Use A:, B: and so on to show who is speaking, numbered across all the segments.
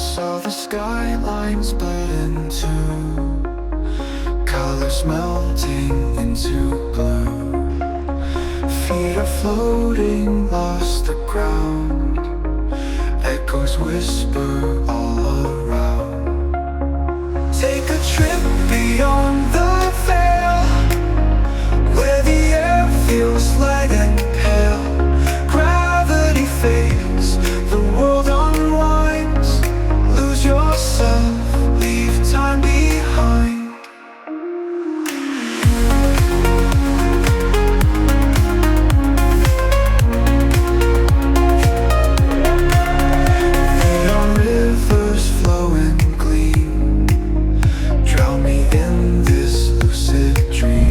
A: saw the skylines blend into colors melting into blue. Feet are floating, lost the ground. Echoes whisper all around. Take a trip beyond the veil, where the air feels light and pale. Gravity fades, the world unwinds. Lose yourself, leave time behind. Neon rivers flow and gleam, drown me in this lucid dream.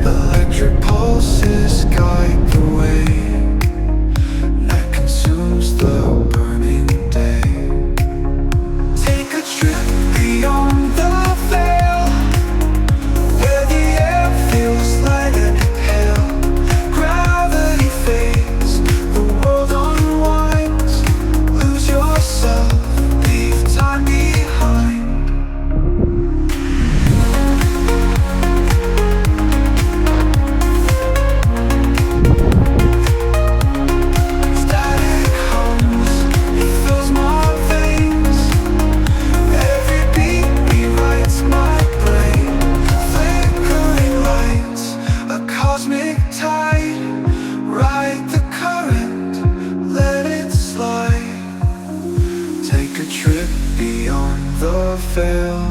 A: Electric pulses guide the way, night consumes the burning day. Take a trip beyond the veil, where the air feels light and pale. Gravity fades, the world unwinds. Lose yourself, leave time behind. Static hums, it fills my veins. Every beat rewrites my brain. Flickering lights, a cosmic tide. Ride the current, let it slide. Take a trip beyond the veil,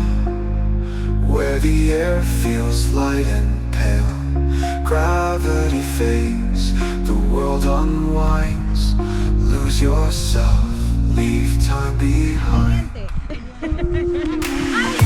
A: where the air feels light and pale. Gravity fades, the world unwinds. Lose yourself, leave time behind.
B: Ay,